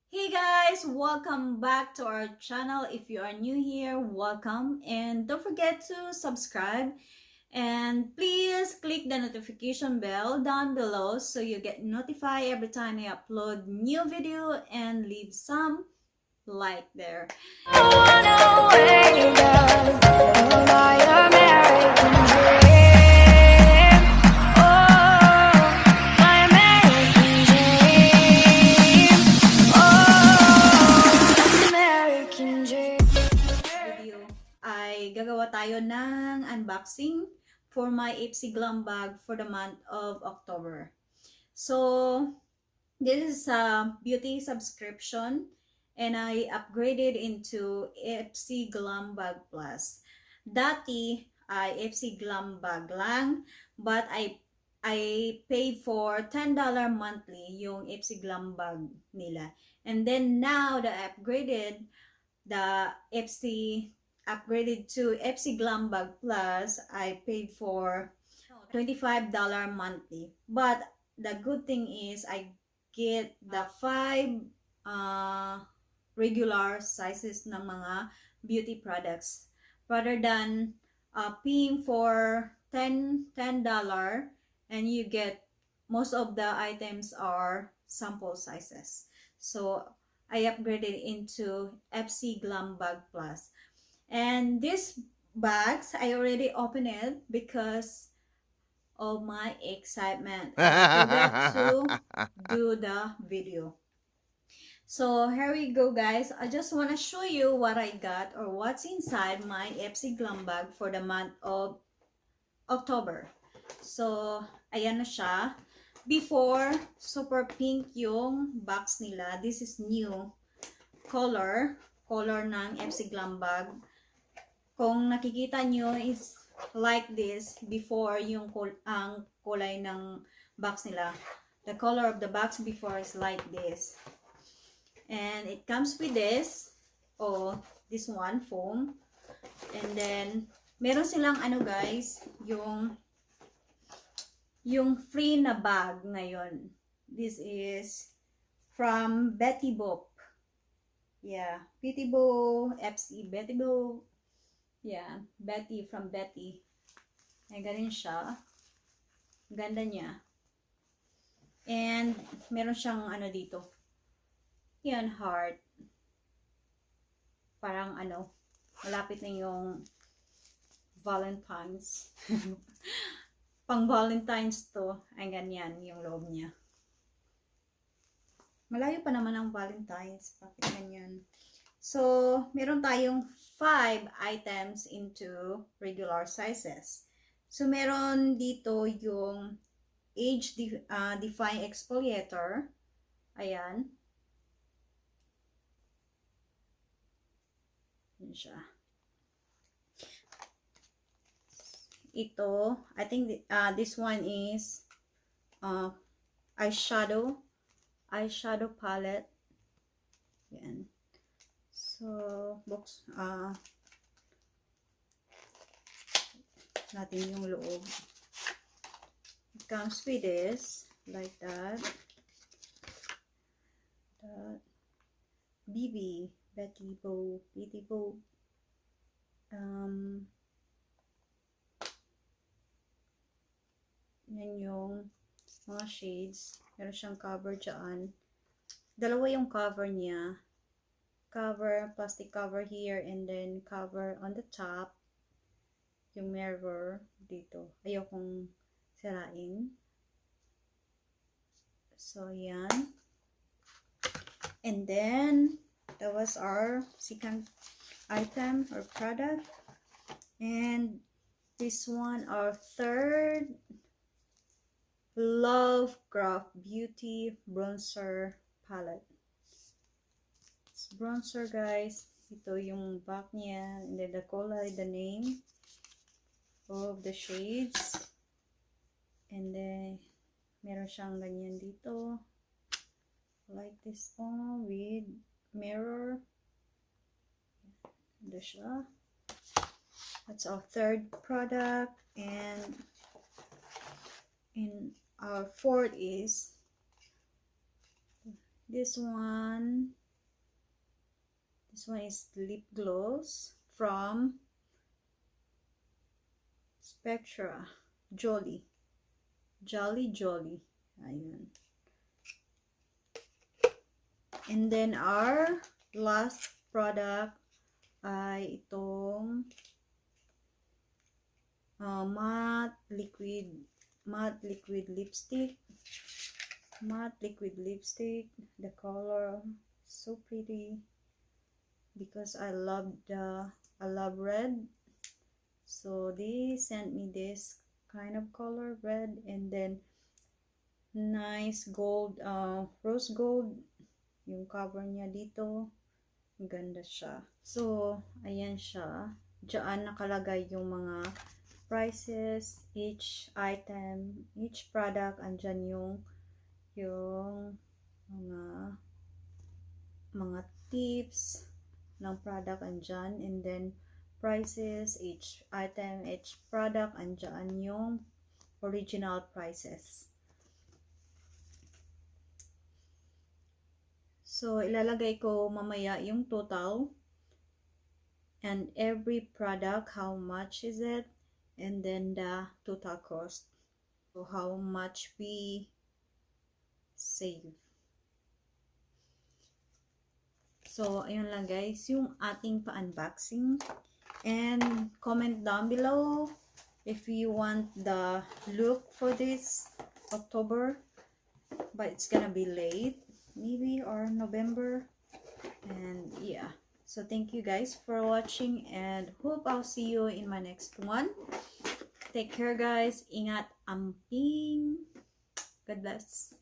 Hey guys, welcome back to our channel. If you are new here, welcome, and don't forget to subscribe, and please click the notification bell down below so you get notified every time I upload new video, and leave some like there. Video ay gagawa tayo ng unboxing for my Ipsyglambag bag for the month of October. So, this is a beauty subscription and I upgraded into Ipsyglambagplus. Dati ay Ipsyglambag lang, but I paid for $10 monthly yung Ipsyglambag nila. And then now that I upgraded to Ipsyglambagplus, I paid for $25 monthly. But the good thing is I get the 5 regular sizes ng mga beauty products rather than paying for $10 and you get most of the items are sample sizes. So I upgraded into Ipsyglambagplus. And these bags, I already opened it because of my excitement. I forgot to do the video. So here we go guys. I just want to show you what I got or what's inside my Ipsyglambag for the month of October. So ayan na siya. Before, super pink yung box nila. This is new color ng Ipsyglambag. Kung nakikita nyo is like this before yung ang kulay ng box nila. The color of the box before is like this. And it comes with this, this one, foam. And then, meron silang guys, yung free na bag ngayon. This is from Betty Boop. Yeah, Betty Boop, FC Betty Boop. Yeah, Betty from Betty. Ay, ganun siya. Ganda niya. And, meron siyang dito. Yan, heart. Parang malapit na yung Valentine's. Pang Valentine's to. Ay, ganyan yung loob niya. Malayo pa naman ang Valentine's. Bakit ganyan? So, meron tayong 5 items into regular sizes. So, meron dito yung Age Defying Exfoliator. Ayan. Yan siya. Ito, I think this one is eyeshadow palette. Yan. So, box natin yung loob. It comes with this, like that. Betty Boop. Yan yung mga shades. Meron siyang cover dyan. Dalawa yung cover niya. Plastic cover here, and then cover on the top. Yung mirror dito. Ayokong sirain. So, yan. And then, that was our second item or product. And this one, our third Lovecraft Beauty Bronzer Palette. It's bronzer guys. Ito yung back niya. And then the color, the name of the shades. And then, meron siyang ganyan dito. Like this one with mirror. Ito siya. That's our third product. And our fourth is this one. This one is lip gloss from Spectra. Jolly. Jolly. Ayun. And then our last product ay itong matte liquid lipstick. The color so pretty because I love red. So they sent me this kind of color, red, and then nice gold, rose gold yung cover niya dito. Ganda siya. So ayan siya. Diyan nakalagay yung mga prices, each item, each product. Andyan yung mga tips ng product andyan, and then prices, each item, each product, andyan yung original prices. So ilalagay ko mamaya yung total and every product, how much is it, and then the total cost, so how much we save. So ayun lang guys yung ating pa-unboxing, and comment down below if you want the look for this October, but it's gonna be late maybe, or November. And yeah, so thank you guys for watching, and hope I'll see you in my next one. Take care guys, ingat, amping, God bless.